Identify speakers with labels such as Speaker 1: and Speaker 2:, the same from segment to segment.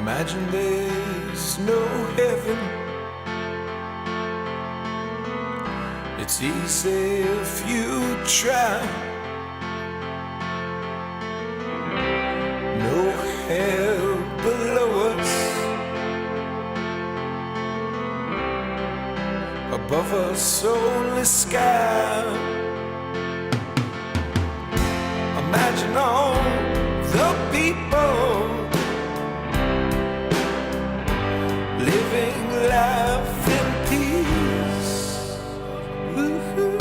Speaker 1: Imagine there's no heaven. It's easy if you try. No hell below us, above us only sky. Imagine all the people living life in peace. Woo-hoo.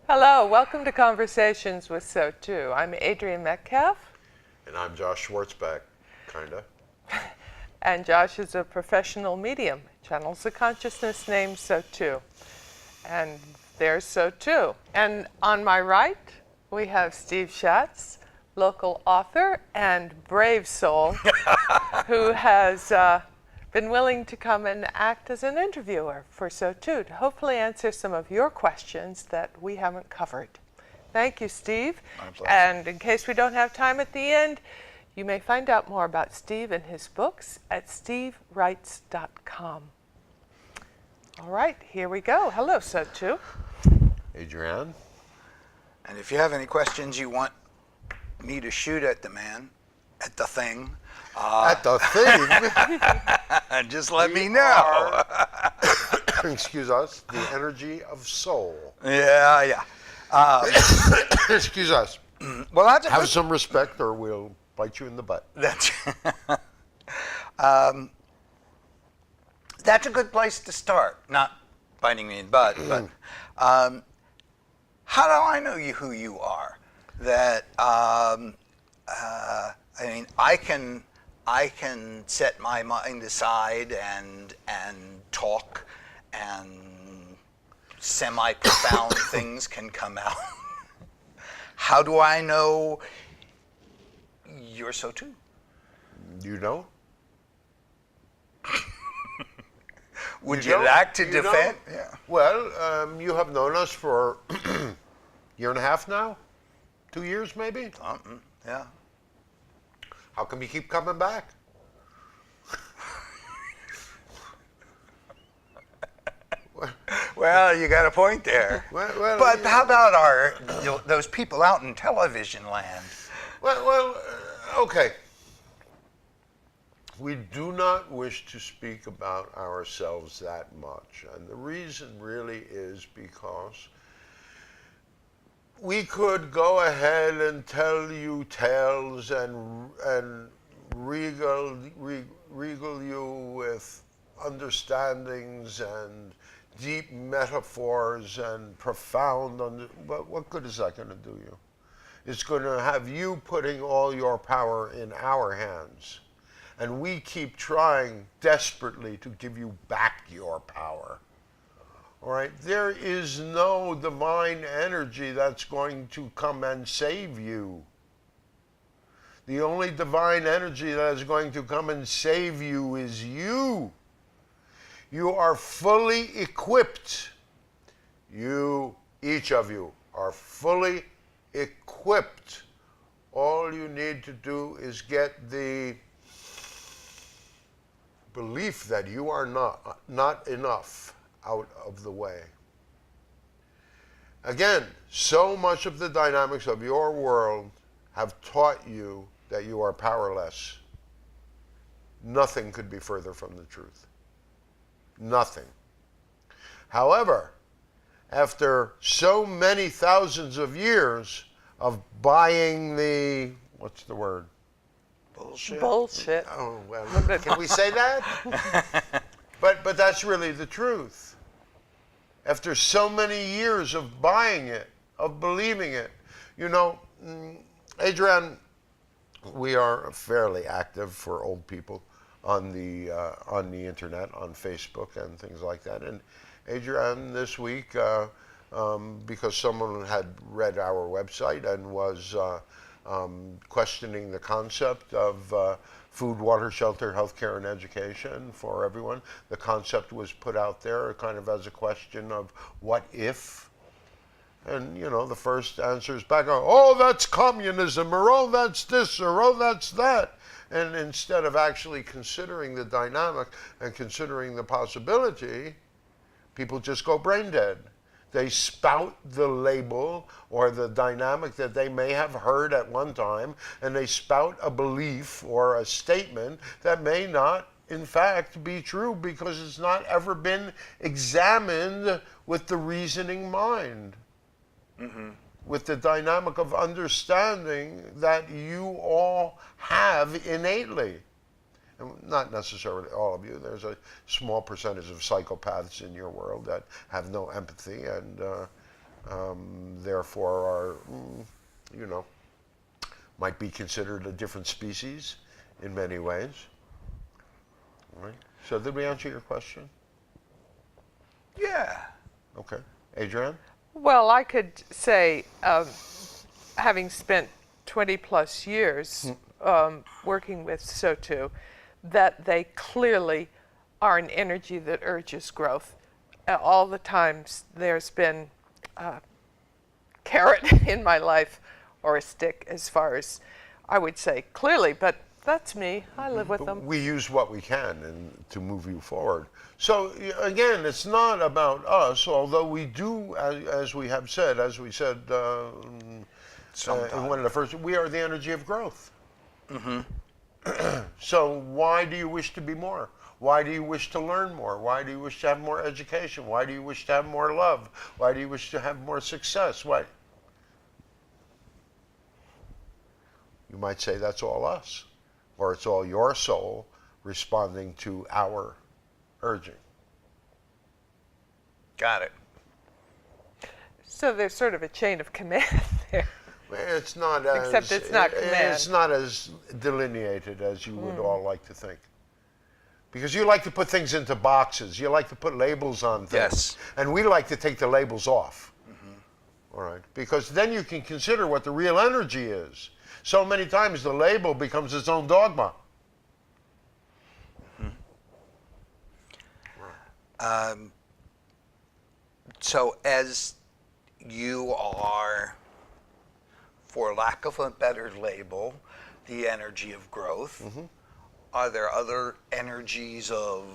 Speaker 2: Hello, welcome to Conversations with SOTU. I'm Adrienne Metcalf.
Speaker 3: And I'm Josh Schwartzbeck, kinda.
Speaker 2: And Josh is a professional medium, channels the consciousness named SOTU. And there's SOTU. And on my right, we have Steve Schatz, local author and brave soul, who has been willing to come and act as an interviewer for SOTU to hopefully answer some of your questions that we haven't covered. Thank you, Steve.
Speaker 4: My pleasure.
Speaker 2: And in case we don't have time at the end, you may find out more about Steve and his books at stevewrites.com. All right, here we go. Hello, SOTU.
Speaker 3: Adrienne?
Speaker 4: And if you have any questions you want me to shoot at the man, at the thing,
Speaker 3: At the thing,
Speaker 4: just let me know.
Speaker 3: excuse us, the energy of soul.
Speaker 4: Yeah.
Speaker 3: Excuse us.
Speaker 4: Well, that's a
Speaker 3: Have
Speaker 4: good,
Speaker 3: some respect or we'll bite you in the butt.
Speaker 4: that's that's a good place to start. Not biting me in the butt, but how do I know who you are? That I mean, I can set my mind aside and talk, and semi-profound things can come out. How do I know you're so too?
Speaker 3: You know?
Speaker 4: Would
Speaker 3: You
Speaker 4: you
Speaker 3: don't?
Speaker 4: like to
Speaker 3: You
Speaker 4: defend?
Speaker 3: don't?
Speaker 4: Yeah.
Speaker 3: Well, you have known us for a year and a half now? 2 years maybe?
Speaker 4: Something. Yeah.
Speaker 3: How come you keep coming back?
Speaker 4: Well, you got a point there.
Speaker 3: Well,
Speaker 4: But how about those people out in television land?
Speaker 3: Okay. We do not wish to speak about ourselves that much. And the reason really is because we could go ahead and tell you tales and regal you with understandings and deep metaphors and profound, but what good is that going to do you? It's going to have you putting all your power in our hands. And we keep trying desperately to give you back your power. All right? There is no divine energy that's going to come and save you. The only divine energy that is going to come and save you is you. You are fully equipped. Each of you are fully equipped. All you need to do is get the belief that you are not enough out of the way. Again, so much of the dynamics of your world have taught you that you are powerless. Nothing could be further from the truth. Nothing. However, after so many thousands of years of buying the, what's the word?
Speaker 4: Bullshit.
Speaker 2: Bullshit.
Speaker 3: Oh, well, can we say that? But that's really the truth. After so many years of buying it, of believing it, you know, Adrienne, we are fairly active for old people on the internet, on Facebook and things like that. And Adrienne, this week, because someone had read our website and was questioning the concept of food, water, shelter, healthcare, and education for everyone. The concept was put out there kind of as a question of what if? And, you know, the first answers back are, oh, that's communism, or oh, that's this, or oh, that's that. And instead of actually considering the dynamic and considering the possibility, people just go brain dead. They spout the label or the dynamic that they may have heard at one time, and they spout a belief or a statement that may not, in fact, be true because it's not ever been examined with the reasoning mind. With the dynamic of understanding that you all have innately. And not necessarily all of you. There's a small percentage of psychopaths in your world that have no empathy and therefore are, you know, might be considered a different species in many ways. All right. So did we answer your question?
Speaker 4: Yeah.
Speaker 3: Okay. Adrienne?
Speaker 2: Well, I could say, having spent 20 plus years working with SOTU, that they clearly are an energy that urges growth. All the times there's been a carrot in my life, or a stick, as far as I would say clearly, but that's me. I live with them.
Speaker 3: We use what we can to move you forward. So again, it's not about us, although we do, as we have said, as we said in one of the first, we are the energy of growth. So why do you wish to be more? Why do you wish to learn more? Why do you wish to have more education? Why do you wish to have more love? Why do you wish to have more success? Why? You might say that's all us, or it's all your soul responding to our urging.
Speaker 4: Got it.
Speaker 2: So there's sort of a chain of command there.
Speaker 3: It's not as,
Speaker 2: Except it's not command.
Speaker 3: It's not as delineated as you would all like to think. Because you like to put things into boxes. You like to put labels on things.
Speaker 4: Yes.
Speaker 3: And we like to take the labels off. All right. Because then you can consider what the real energy is. So many times the label becomes its own dogma.
Speaker 4: So as you are, for lack of a better label, the energy of growth, are there other energies of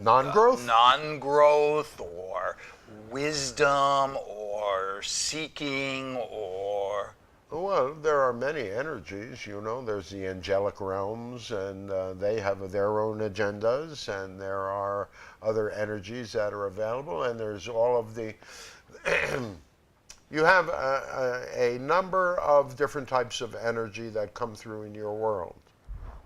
Speaker 3: Non-growth?
Speaker 4: non-growth or wisdom or seeking or...
Speaker 3: Well, there are many energies, you know. There's the angelic realms, and they have their own agendas, and there are other energies that are available, and there's all of the... You have a number of different types of energy that come through in your world,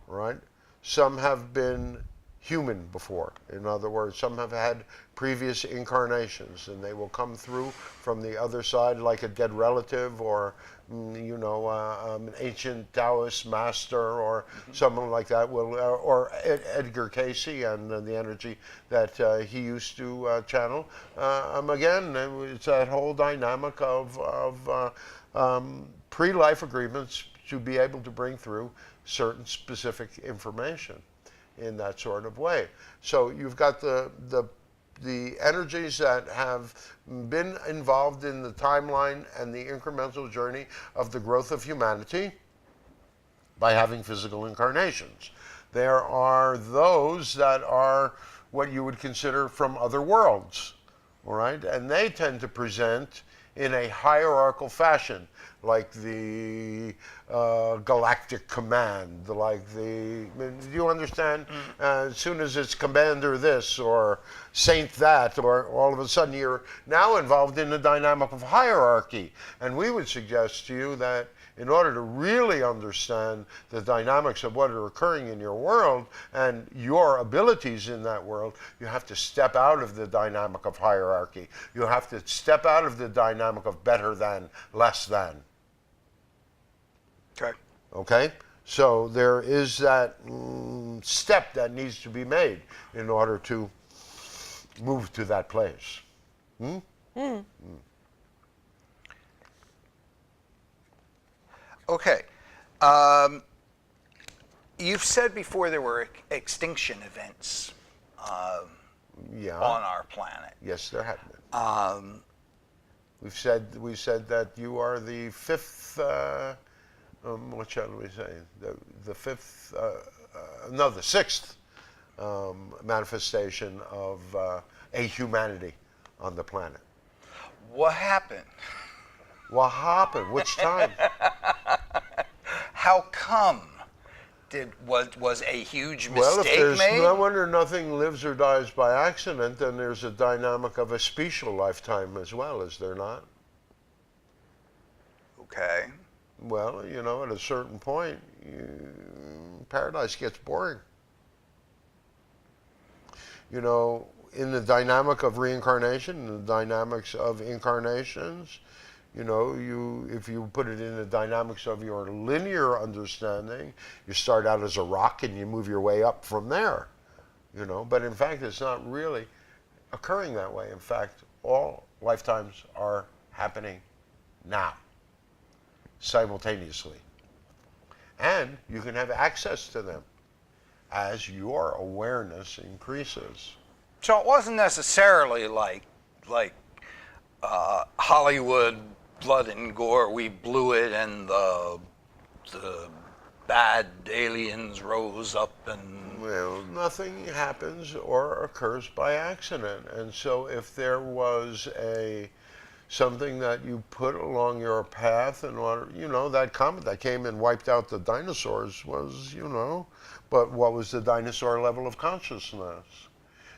Speaker 3: right? Some have been human before. In other words, some have had previous incarnations, and they will come through from the other side like a dead relative or, you know, an ancient Taoist master or someone like that, will, or Edgar Casey and the energy that he used to channel. Again, it's that whole dynamic of pre-life agreements to be able to bring through certain specific information in that sort of way. So you've got the energies that have been involved in the timeline and the incremental journey of the growth of humanity by having physical incarnations. There are those that are what you would consider from other worlds, all right? And they tend to present in a hierarchical fashion, like the galactic command, like the, do you understand? As soon as it's commander this or saint that, or all of a sudden you're now involved in the dynamic of hierarchy. And we would suggest to you that in order to really understand the dynamics of what are occurring in your world and your abilities in that world, you have to step out of the dynamic of hierarchy. You have to step out of the dynamic of better than, less than.
Speaker 4: Okay.
Speaker 3: Okay? So there is that step that needs to be made in order to move to that place.
Speaker 4: Okay. You've said before there were extinction events
Speaker 3: Yeah.
Speaker 4: on our planet.
Speaker 3: Yes, there have We said that you are the fifth. What shall we say? The fifth. No, the sixth manifestation of ahumanity on the planet.
Speaker 4: What happened?
Speaker 3: What happened? Which time?
Speaker 4: How come? Was a huge
Speaker 3: Well, if
Speaker 4: mistake
Speaker 3: there's
Speaker 4: made?
Speaker 3: no wonder nothing lives or dies by accident, then there's a dynamic of a special lifetime as well, is there not?
Speaker 4: Okay.
Speaker 3: Well, you know, at a certain point, paradise gets boring. You know, in the dynamic of reincarnation, the dynamics of incarnations, you know, if you put it in the dynamics of your linear understanding, you start out as a rock and you move your way up from there, you know. But in fact, it's not really occurring that way. In fact, all lifetimes are happening now, simultaneously. And you can have access to them as your awareness increases.
Speaker 4: So it wasn't necessarily like Hollywood blood and gore. We blew it, and the bad aliens rose up and.
Speaker 3: Well, nothing happens or occurs by accident, and so if there was something that you put along your path in order, you know, that comet that came and wiped out the dinosaurs was, you know, but what was the dinosaur level of consciousness?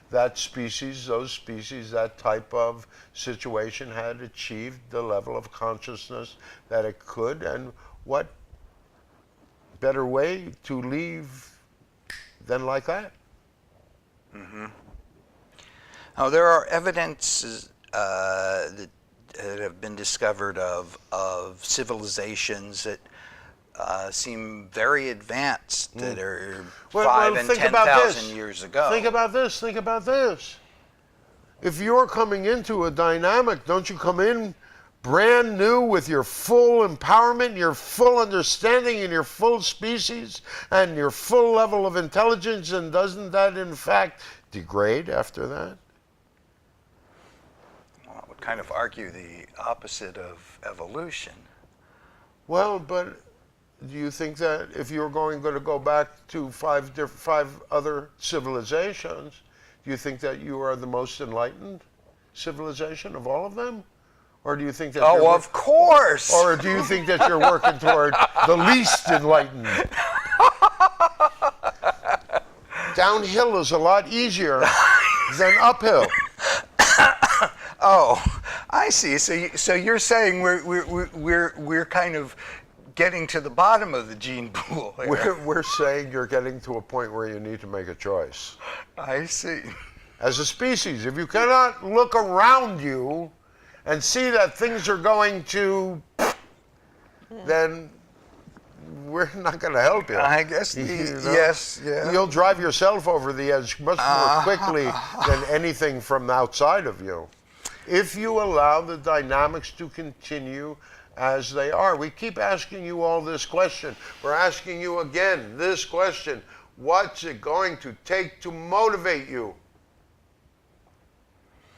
Speaker 3: That species, those species, that type of situation had achieved the level of consciousness that it could, and what better way to leave than like that?
Speaker 4: Mm-hmm. Now, there are evidences that have been discovered of civilizations that seem very advanced, that are 5 and 10,000 years ago.
Speaker 3: Think about this. Think about this. If you're coming into a dynamic, don't you come in brand new with your full empowerment, your full understanding, and your full species, and your full level of intelligence, and doesn't that, in fact, degrade after that?
Speaker 4: Well, it would kind of argue the opposite of evolution.
Speaker 3: Well, but do you think that if you're going to go back to five other civilizations, do you think that you are the most enlightened civilization of all of them? Or do you think that
Speaker 4: Oh, of course!
Speaker 3: Or do you think that you're working toward the least enlightened? Downhill is a lot easier than uphill.
Speaker 4: Oh, I see. So you're saying we're kind of getting to the bottom of the gene pool here.
Speaker 3: We're saying you're getting to a point where you need to make a choice.
Speaker 4: I see.
Speaker 3: As a species, if you cannot look around you and see that things are going to, then we're not going to help you.
Speaker 4: I guess, yes, yeah.
Speaker 3: You'll drive yourself over the edge much more quickly than anything from outside of you. If you allow the dynamics to continue as they are. We keep asking you all this question. We're asking you again this question. What's it going to take to motivate you?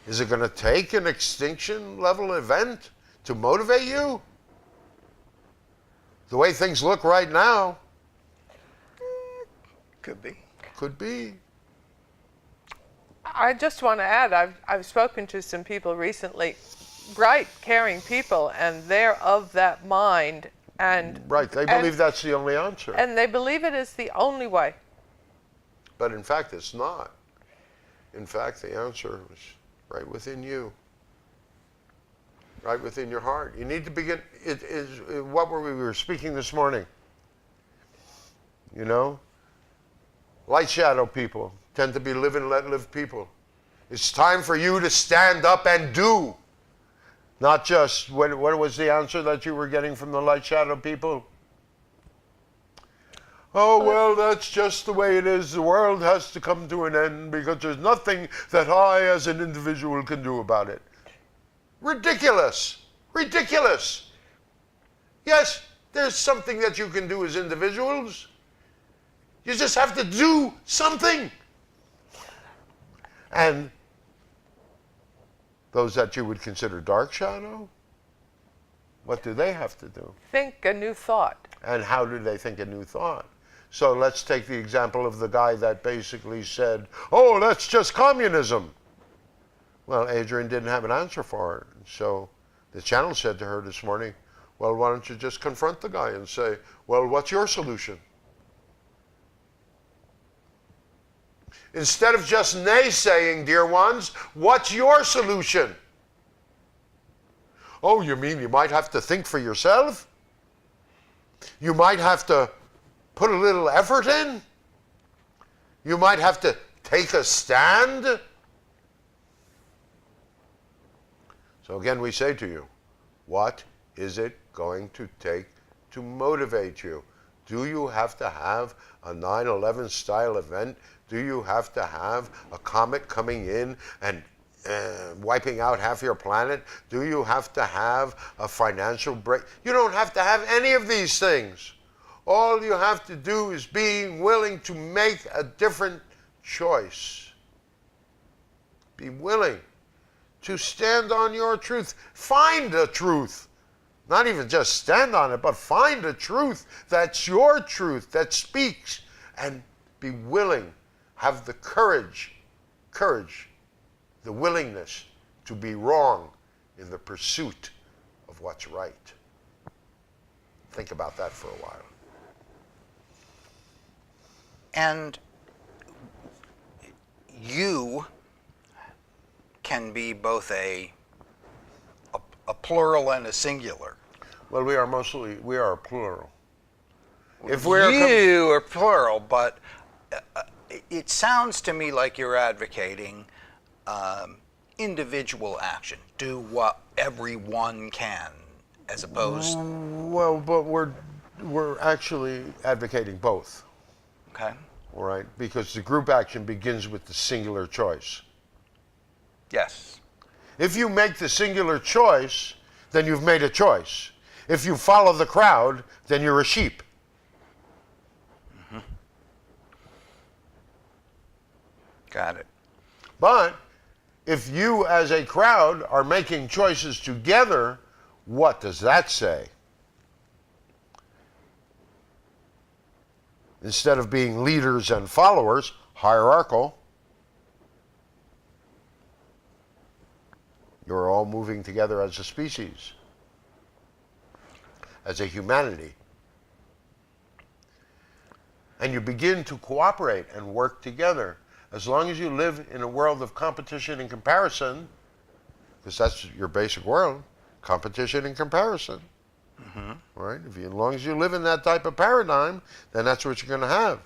Speaker 3: Is it going to take an extinction level event to motivate you? The way things look right now.
Speaker 4: Could be.
Speaker 3: Could be.
Speaker 2: I just want to add, I've spoken to some people recently, bright, caring people, and they're of that mind. And
Speaker 3: right, they believe that's the only answer.
Speaker 2: And they believe it is the only way.
Speaker 3: But in fact, it's not. In fact, the answer is right within you. Right within your heart. You need to begin, it is what we were speaking this morning. You know? Light shadow people tend to be live and let live people. It's time for you to stand up and do. Not just, what was the answer that you were getting from the light shadow people? Oh, well, that's just the way it is. The world has to come to an end because there's nothing that I as an individual can do about it. Ridiculous. Ridiculous. Yes, there's something that you can do as individuals. You just have to do something. And those that you would consider dark shadow, what do they have to do?
Speaker 2: Think a new thought.
Speaker 3: And how do they think a new thought? So let's take the example of the guy that basically said, oh, that's just communism. Well, Adrian didn't have an answer for it. So the channel said to her this morning, well, why don't you just confront the guy and say, well, what's your solution? Instead of just naysaying, dear ones, what's your solution? Oh, you mean you might have to think for yourself? You might have to put a little effort in? You might have to take a stand? So again, we say to you, what is it going to take to motivate you? Do you have to have a 9/11 style event? Do you have to have a comet coming in and wiping out half your planet? Do you have to have a financial break? You don't have to have any of these things. All you have to do is being willing to make a different choice. Be willing to stand on your truth. Find a truth. Not even just stand on it, but find a truth that's your truth, that speaks, and be willing. Have the courage, the willingness to be wrong in the pursuit of what's right. Think about that for a while.
Speaker 4: And you can be both a plural and a singular.
Speaker 3: Well, we are plural. If
Speaker 4: You are plural, but it sounds to me like you're advocating individual action. Do what everyone can, as opposed.
Speaker 3: Well, but we're actually advocating both.
Speaker 4: Okay.
Speaker 3: All right, because the group action begins with the singular choice.
Speaker 4: Yes.
Speaker 3: If you make the singular choice, then you've made a choice. If you follow the crowd, then you're a sheep.
Speaker 4: Mm-hmm. Got it.
Speaker 3: But if you as a crowd are making choices together, what does that say? Instead of being leaders and followers, hierarchical, you're all moving together as a species, as a humanity. And you begin to cooperate and work together. As long as you live in a world of competition and comparison, because that's your basic world, competition and comparison. Mm-hmm. Right? As long as you live in that type of paradigm, then that's what you're going to have.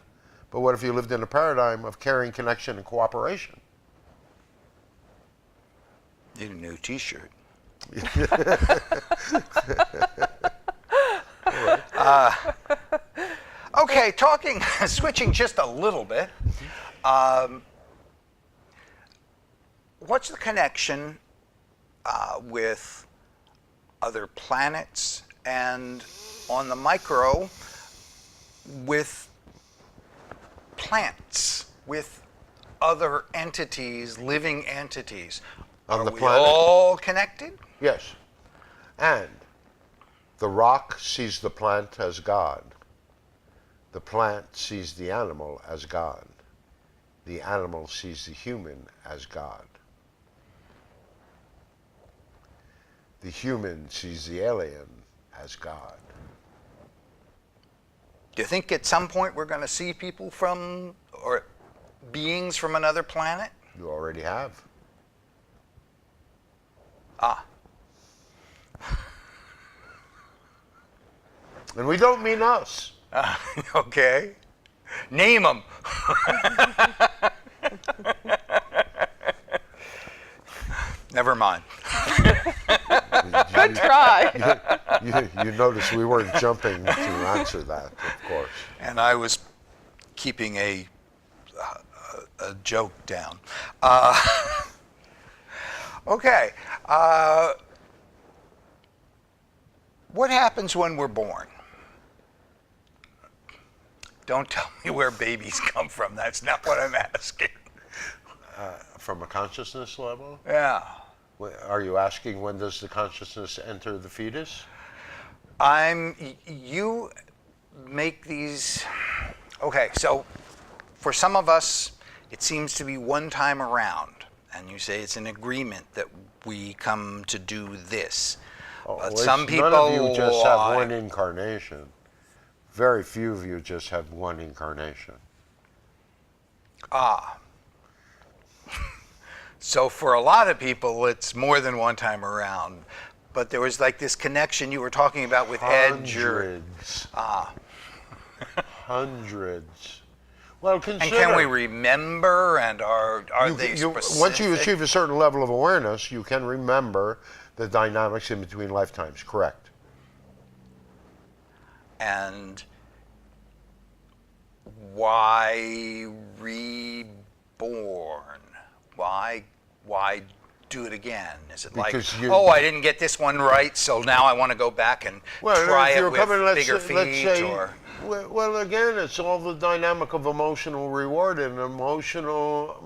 Speaker 3: But what if you lived in a paradigm of caring, connection, and cooperation?
Speaker 4: Need a new T-shirt. Okay, switching just a little bit. What's the connection with other planets and on the micro with plants, with other entities, living entities?
Speaker 3: On
Speaker 4: Are
Speaker 3: the
Speaker 4: we
Speaker 3: planet?
Speaker 4: all connected?
Speaker 3: Yes. And the rock sees the plant as God. The plant sees the animal as God. The animal sees the human as God. The human sees the alien as God.
Speaker 4: Do you think at some point we're going to see people from, or beings from another planet?
Speaker 3: You already have.
Speaker 4: Ah.
Speaker 3: And we don't mean us.
Speaker 4: Okay. Name them. Never mind.
Speaker 2: Good try.
Speaker 3: You notice we weren't jumping to answer that, of course.
Speaker 4: And I was keeping a joke down. Okay. What happens when we're born? Don't tell me where babies come from. That's not what I'm asking.
Speaker 3: From a consciousness level?
Speaker 4: Yeah.
Speaker 3: Are you asking when does the consciousness enter the fetus?
Speaker 4: You make these, okay, so for some of us, it seems to be one time around, and you say it's an agreement that we come to do this. But some people,
Speaker 3: none of you just have one incarnation. Very few of you just have one incarnation.
Speaker 4: So for a lot of people, it's more than one time around. But there was like this connection you were talking about with Edge.
Speaker 3: Hundreds. Hundreds. Well, consider.
Speaker 4: And can we remember? And are they specific?
Speaker 3: Once you achieve a certain level of awareness, you can remember the dynamics in between lifetimes. Correct.
Speaker 4: And why reborn? Why do it again? Is it
Speaker 3: Because
Speaker 4: like, I didn't get this one right, so now I want to go back and try it with bigger feet?
Speaker 3: Well, again, it's all the dynamic of emotional reward and emotional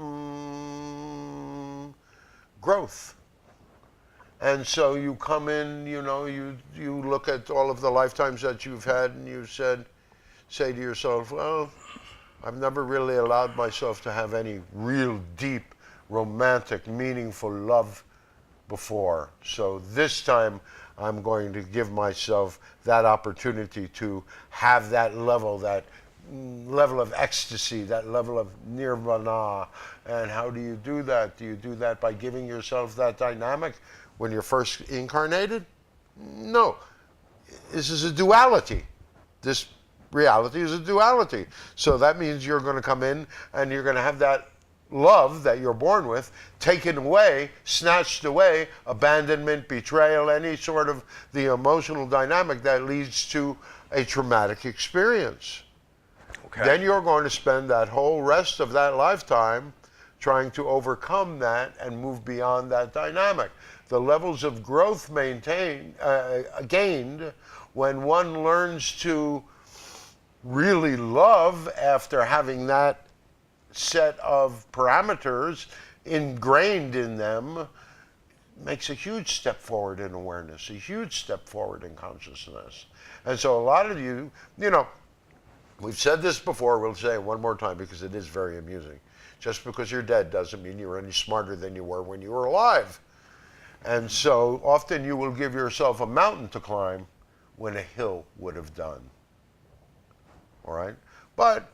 Speaker 3: growth. And so you come in, you look at all of the lifetimes that you've had, and you say to yourself, well, I've never really allowed myself to have any real deep, romantic, meaningful love before. So this time I'm going to give myself that opportunity to have that level of ecstasy, that level of nirvana. And how do you do that? Do you do that by giving yourself that dynamic when you're first incarnated? No. This is a duality. This reality is a duality. So that means you're going to come in and you're going to have that love that you're born with taken away, snatched away, abandonment, betrayal, any sort of the emotional dynamic that leads to a traumatic experience. Okay. Then you're going to spend that whole rest of that lifetime trying to overcome that and move beyond that dynamic. The levels of growth gained when one learns to really love after having that set of parameters ingrained in them makes a huge step forward in awareness, a huge step forward in consciousness. And so a lot of you, we've said this before, we'll say it one more time because it is very amusing. Just because you're dead doesn't mean you're any smarter than you were when you were alive. And so often you will give yourself a mountain to climb when a hill would have done. All right? But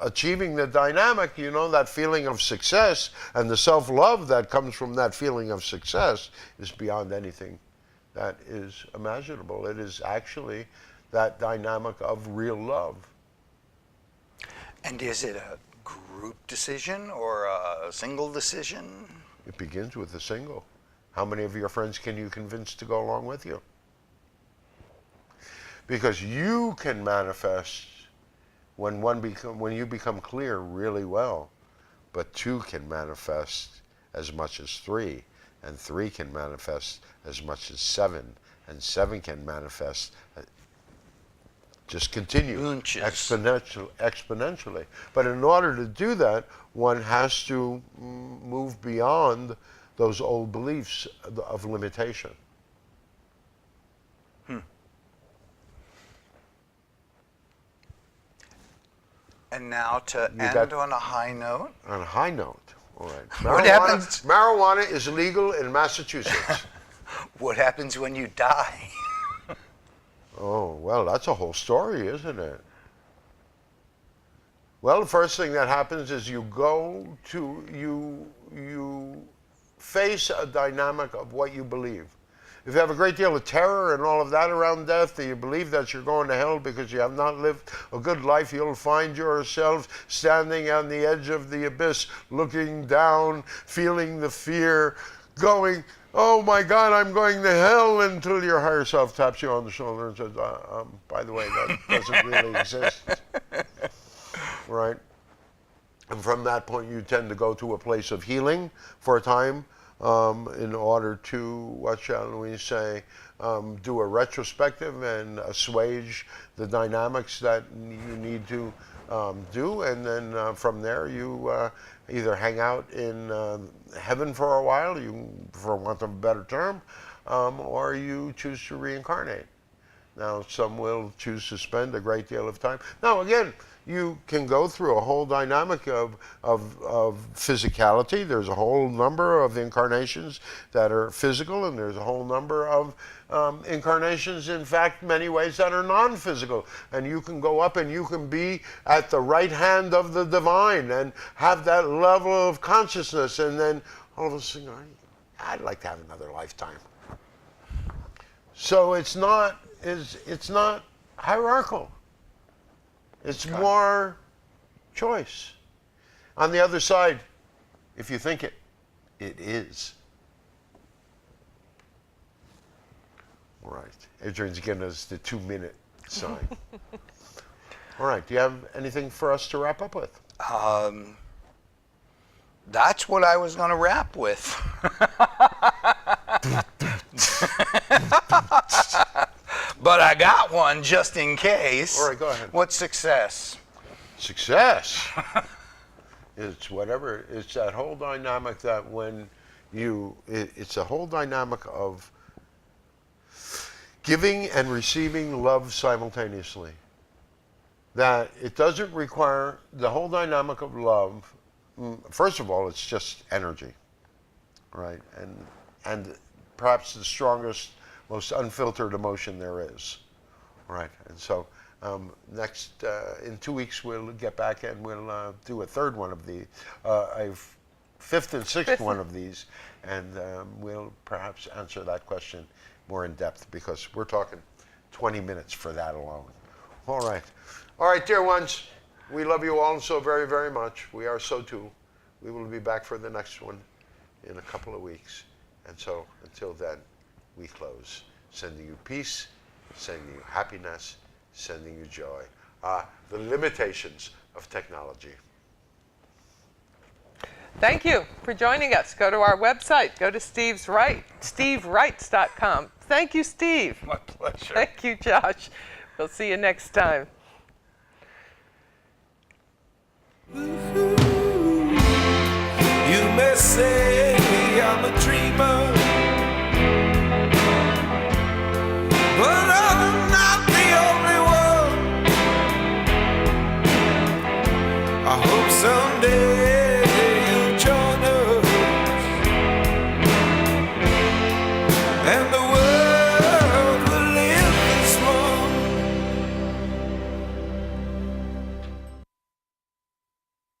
Speaker 3: achieving the dynamic, that feeling of success and the self-love that comes from that feeling of success is beyond anything that is imaginable. It is actually that dynamic of real love.
Speaker 4: And is it a group decision or a single decision?
Speaker 3: It begins with a single. How many of your friends can you convince to go along with you? Because you can manifest when you become clear really well, but two can manifest as much as three, and three can manifest as much as seven, and seven can manifest, just continue exponentially. But in order to do that, one has to move beyond those old beliefs of limitation.
Speaker 4: And now to end on a high note.
Speaker 3: On a high note, all right.
Speaker 4: What happens?
Speaker 3: Marijuana is legal in Massachusetts.
Speaker 4: What happens when you die?
Speaker 3: Oh, well, that's a whole story, isn't it? Well, the first thing that happens is you face a dynamic of what you believe. If you have a great deal of terror and all of that around death, and you believe that you're going to hell because you have not lived a good life, you'll find yourself standing on the edge of the abyss, looking down, feeling the fear, going, oh my God, I'm going to hell, until your higher self taps you on the shoulder and says, by the way, that doesn't really exist. Right? And from that point, you tend to go to a place of healing for a time, in order to, what shall we say, do a retrospective and assuage the dynamics that you need to do, and then from there you either hang out in heaven for a while, for want of a better term, or you choose to reincarnate. Now, some will choose to spend a great deal of time. Now, again, you can go through a whole dynamic of physicality. There's a whole number of incarnations that are physical, and there's a whole number of incarnations, in fact, many ways that are non-physical. And you can go up and you can be at the right hand of the divine and have that level of consciousness, and then all of a sudden, I'd like to have another lifetime. So it's not hierarchical. It's more choice. On the other side, if you think it, it is. All right. Adrian's giving us the 2-minute sign. All right. Do you have anything for us to wrap up with?
Speaker 4: That's what I was going to wrap with. But I got one just in case.
Speaker 3: All right, go ahead.
Speaker 4: What's success?
Speaker 3: Success. It's whatever. It's that whole dynamic that when it's a whole dynamic of giving and receiving love simultaneously. That it doesn't require the whole dynamic of love. First of all, it's just energy, right? And perhaps the strongest, most unfiltered emotion there is, right? And so next, in 2 weeks, we'll get back and we'll do a third one of these, a fifth and sixth one of these, and we'll perhaps answer that question more in depth, because we're talking 20 minutes for that alone. All right. All right, dear ones, we love you all so very, very much. We are SOTU. We will be back for the next one in a couple of weeks. And so until then, we close. Sending you peace, sending you happiness, sending you joy. The limitations of technology.
Speaker 2: Thank you for joining us. Go to our website. Go to stevewrites.com. Thank you, Steve.
Speaker 4: My pleasure.
Speaker 2: Thank you, Josh. We'll see you next time.
Speaker 1: You may say